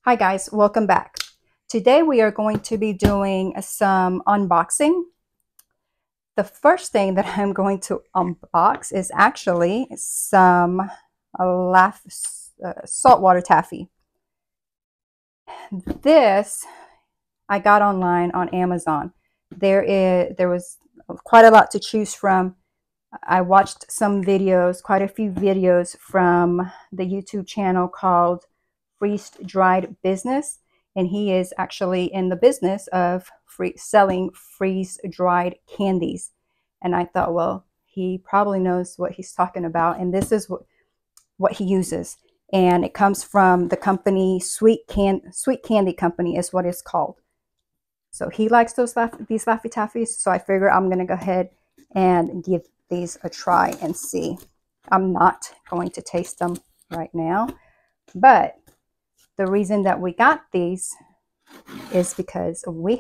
Hi guys, welcome back. Today we are going to be doing some unboxing. The first thing that I'm going to unbox is actually some saltwater taffy. This I got online on Amazon. There was quite a lot to choose from. I watched some videos, quite a few videos from the YouTube channel called Freeze Dried Business, and he is actually in the business of selling freeze dried candies. And I thought, well, he probably knows what he's talking about, and this is what he uses. And it comes from the company Sweet Candy Company is what it's called. So he likes these Laffy Taffies, so I figure I'm gonna go ahead and give these a try and see. I'm not going to taste them right now, but the reason that we got these is because we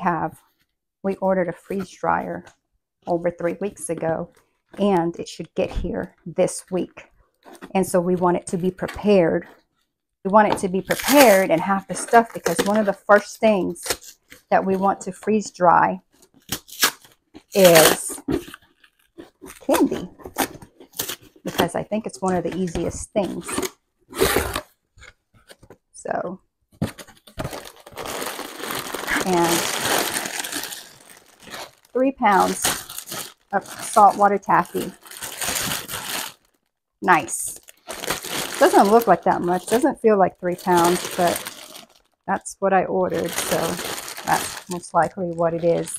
ordered a freeze dryer over 3 weeks ago, and it should get here this week. And so we want it to be prepared. We want it to be prepared and have the stuff, because one of the first things that we want to freeze dry is candy, because I think it's one of the easiest things. So, and 3 pounds of saltwater taffy. Nice. Doesn't look like that much. Doesn't feel like 3 pounds, but that's what I ordered, so that's most likely what it is.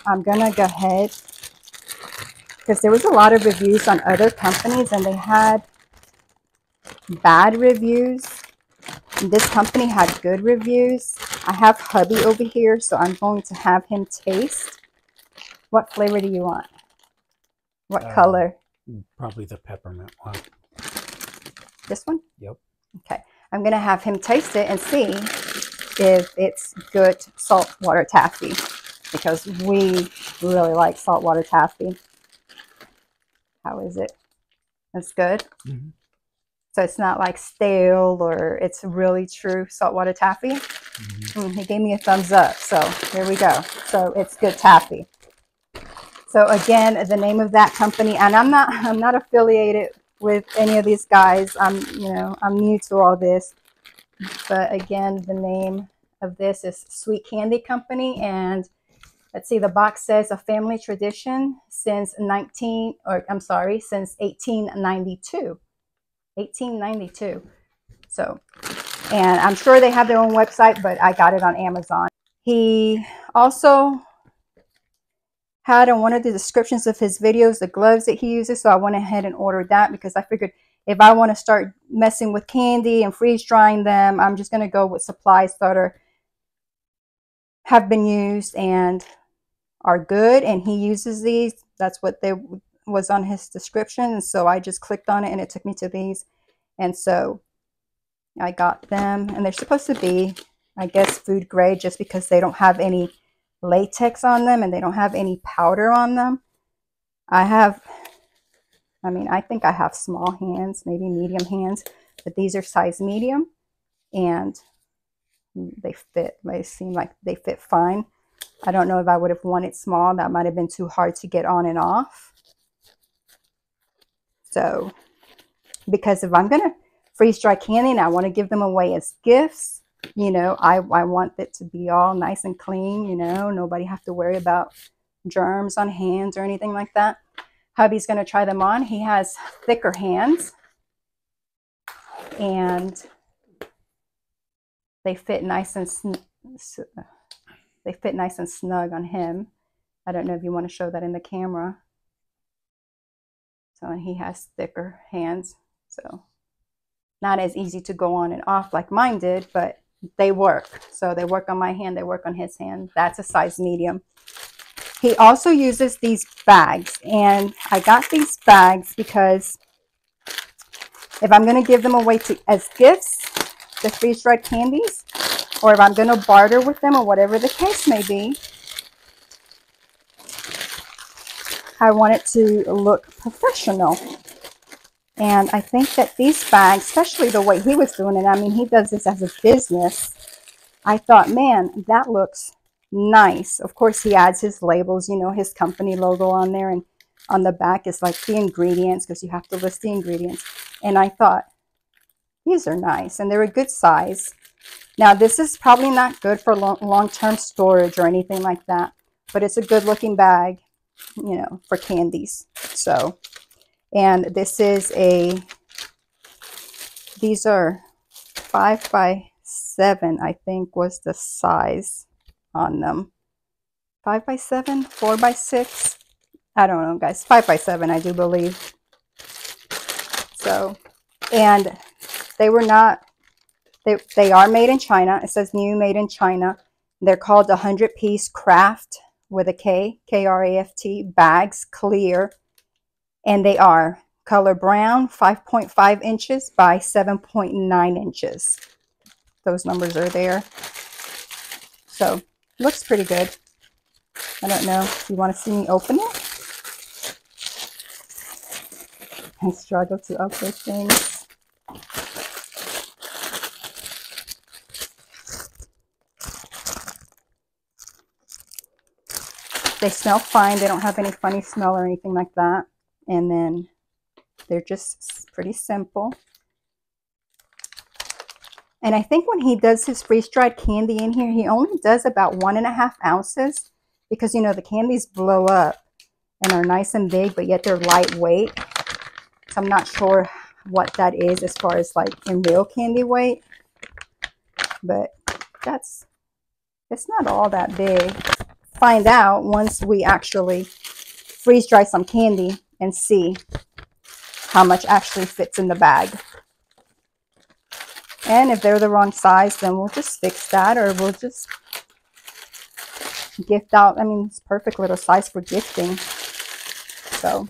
I'm gonna go ahead, because there was a lot of reviews on other companies and they had bad reviews. And this company had good reviews. I have hubby over here, so I'm going to have him taste. What flavor do you want? What color? Probably the peppermint one. This one? Yep. Okay. I'm going to have him taste it and see if it's good saltwater taffy, because we really like saltwater taffy. How is it? It's good? Mm-hmm. So it's not like stale, or it's really true saltwater taffy. Mm-hmm. He gave me a thumbs up, so here we go. So it's good taffy. So again, the name of that company, and I'm not affiliated with any of these guys. I'm new to all this. But again, the name of this is Sweet Candy Company, and let's see, the box says a family tradition since 1892. 1892. So, and I'm sure they have their own website, but I got it on Amazon. He also had on one of the descriptions of his videos the gloves that he uses, so I went ahead and ordered that, because I figured if I want to start messing with candy and freeze drying them, I'm just going to go with supplies that have been used and are good, and he uses these. That's what was on his description, and so I just clicked on it and it took me to these, and so I got them, and they're supposed to be, I guess, food grade, just because they don't have any latex on them and they don't have any powder on them. I think I have small hands, maybe medium hands, but these are size medium, and they seem like they fit fine. I don't know if I would have wanted small. That might have been too hard to get on and off. So, because if I'm gonna freeze dry candy and I want to give them away as gifts, I want it to be all nice and clean, nobody have to worry about germs on hands or anything like that. Hubby's going to try them on. He has thicker hands, and they fit nice and snug on him. I don't know if you want to show that in the camera. So, and he has thicker hands, so not as easy to go on and off like mine did, but they work. So they work on my hand, they work on his hand. That's a size medium. He also uses these bags, and I got these bags because if I'm going to give them away as gifts, the freeze-dried candies, or if I'm going to barter with them, or whatever the case may be, I want it to look professional. And I think that these bags, especially the way he was doing it, I mean, he does this as a business. I thought, man, that looks nice. Of course, he adds his labels, you know, his company logo on there. And on the back is like the ingredients, because you have to list the ingredients. And I thought, these are nice. And they're a good size. Now, this is probably not good for long-term storage or anything like that. But it's a good-looking bag, you know, for candies. So, and this is these are 5 by 7, I think was the size on them. 5 by 7, 4 by 6. I don't know, guys. 5 by 7, I do believe. So, and they were not, they are made in China. It says new, made in China. They're called 100-piece craft with a K, K-R-A-F-T, bags, clear. And they are color brown, 5.5 inches by 7.9 inches. Those numbers are there. So, looks pretty good. I don't know if you want to see me open it. I struggle to open things. They smell fine. They don't have any funny smell or anything like that. And then they're just pretty simple. And I think when he does his freeze-dried candy in here, he only does about 1.5 ounces because, you know, the candies blow up and are nice and big, but yet they're lightweight. So I'm not sure what that is as far as like in real candy weight, but it's not all that big. Find out once we actually freeze dry some candy and see how much actually fits in the bag. And if they're the wrong size, then we'll just fix that, or we'll just gift out. I mean, it's perfect little size for gifting. So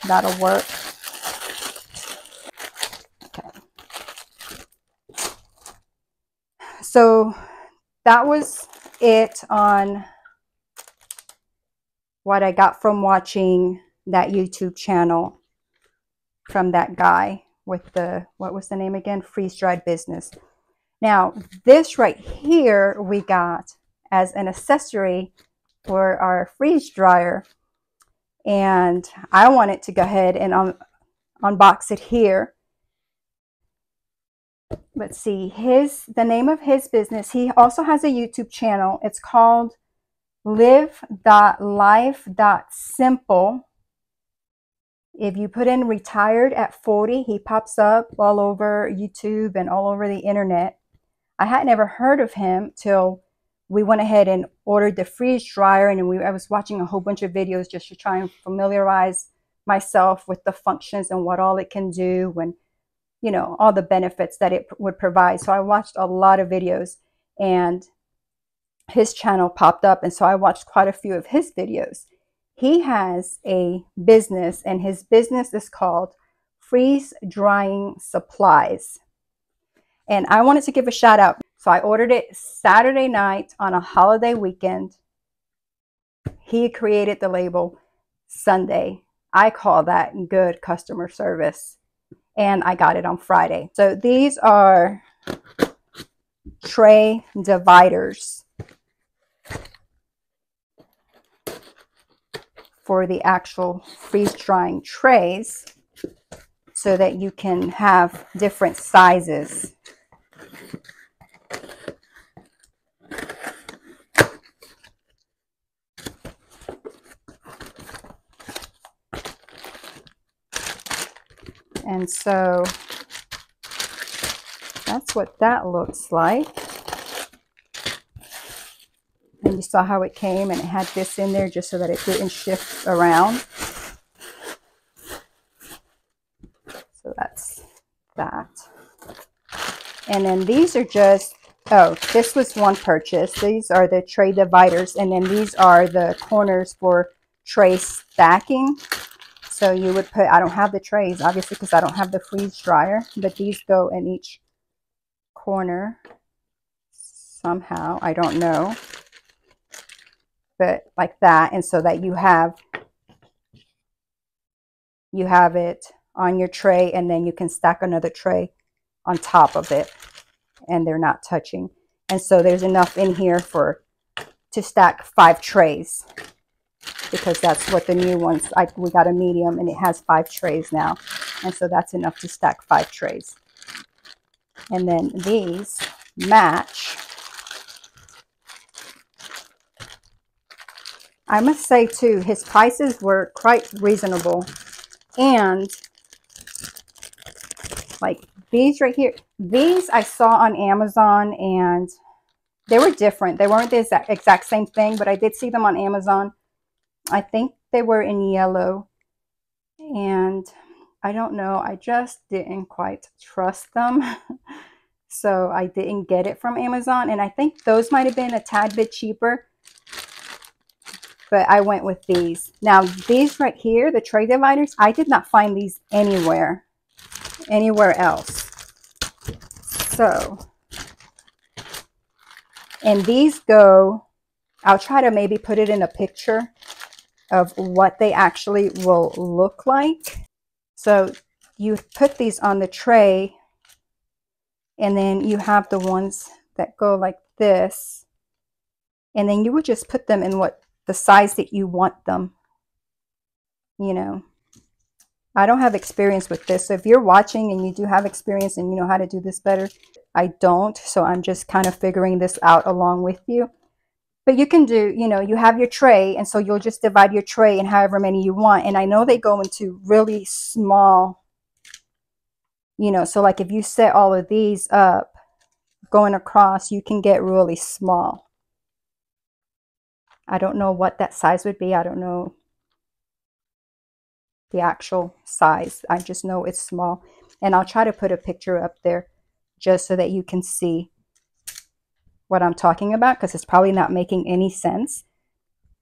that'll work. Okay. So that was it on what I got from watching that YouTube channel from that guy with the, what was the name again? Freeze Dried Business. Now, this right here we got as an accessory for our freeze dryer. And I wanted to go ahead and unbox it here. Let's see, the name of his business, he also has a YouTube channel. It's called live.life.simple. If you put in retired at 40, he pops up all over YouTube and all over the internet. I had never heard of him till we went ahead and ordered the freeze dryer, and I was watching a whole bunch of videos just to try and familiarize myself with the functions and what all it can do, and you know, all the benefits that it would provide. So I watched a lot of videos, and his channel popped up, and so I watched quite a few of his videos. He has a business, and his business is called Freeze Drying Supplies. And I wanted to give a shout out. So I ordered it Saturday night on a holiday weekend. He created the label Sunday. I call that good customer service. And I got it on Friday. So these are tray dividers for the actual freeze drying trays so that you can have different sizes. And so that's what that looks like. And you saw how it came, and it had this in there just so that it didn't shift around. So that's that. And then these are just, oh, this was one purchase. These are the tray dividers, and then these are the corners for tray stacking. So you would put, I don't have the trays, obviously, because I don't have the freeze dryer, but these go in each corner somehow. I don't know. But like that, and so that you have it on your tray, and then you can stack another tray on top of it, and they're not touching. And so there's enough in here to stack 5 trays, because that's what the new ones, we got a medium and it has 5 trays now. And so that's enough to stack 5 trays. And then these match. I must say too, his prices were quite reasonable. And like these right here, these I saw on Amazon, and they were different. They weren't the exact same thing, but I did see them on Amazon. I think they were in yellow, and I don't know, I just didn't quite trust them. So I didn't get it from Amazon, and I think those might have been a tad bit cheaper, but I went with these. Now these right here, the tray dividers, I did not find these anywhere else. So, and these go, I'll try to maybe put it in a picture of what they actually will look like. So you put these on the tray, and then you have the ones that go like this, and then you would just put them in the size that you want them. You know, I don't have experience with this, so if you're watching and you do have experience and you know how to do this better, I don't, so I'm just kind of figuring this out along with you. But you can do, you know, you have your tray, and so you'll just divide your tray in however many you want. And I know they go into really small, you know, so like if you set all of these up going across, you can get really small. I don't know what that size would be. I don't know the actual size. I just know it's small. And I'll try to put a picture up there just so that you can see what I'm talking about, because it's probably not making any sense.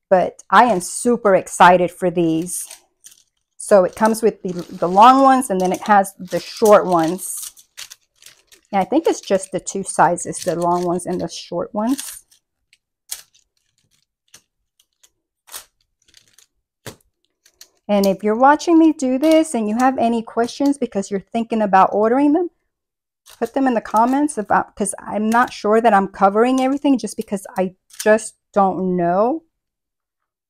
But I am super excited for these. So it comes with the long ones, and then it has the short ones. And I think it's just the 2 sizes, the long ones and the short ones. And if you're watching me do this and you have any questions because you're thinking about ordering them, put them in the comments, because I'm not sure that I'm covering everything, just because I just don't know.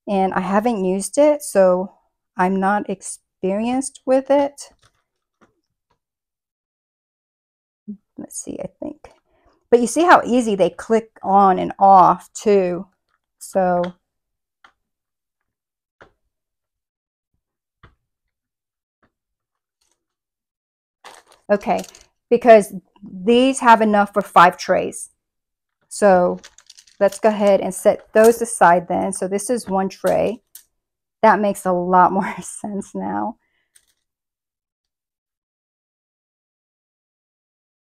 And I haven't used it, so I'm not experienced with it. Let's see, I think. But you see how easy they click on and off too. So okay, because these have enough for 5 trays. So let's go ahead and set those aside then. So this is 1 tray. That makes a lot more sense now.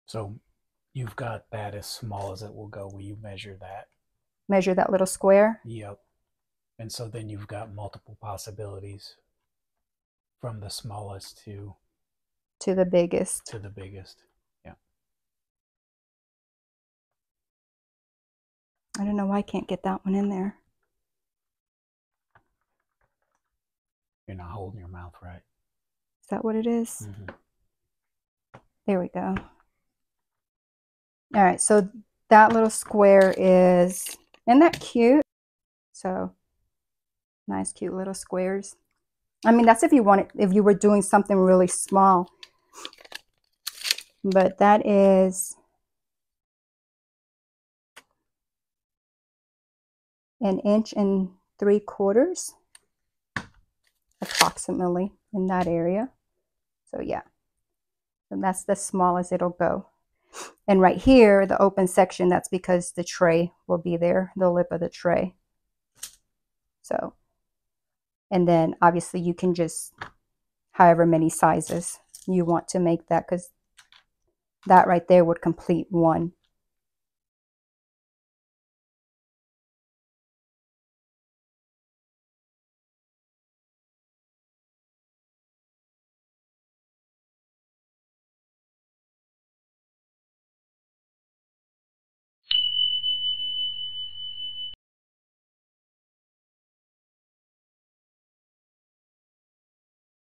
So you've got that as small as it will go. Will you measure that? Measure that little square? Yep. And so then you've got multiple possibilities from the smallest to the biggest. To the biggest. Yeah. I don't know why I can't get that one in there. You're not holding your mouth right. Is that what it is? Mm-hmm. There we go. All right, so that little square isn't that cute? So nice, cute little squares. I mean, that's if you were doing something really small. But that is an 1 3/4 approximately in that area. So yeah, so that's the smallest it'll go. And right here, the open section, that's because the tray will be there, the lip of the tray. So, and then obviously you can just, however many sizes you want to make that, because that right there would complete 1.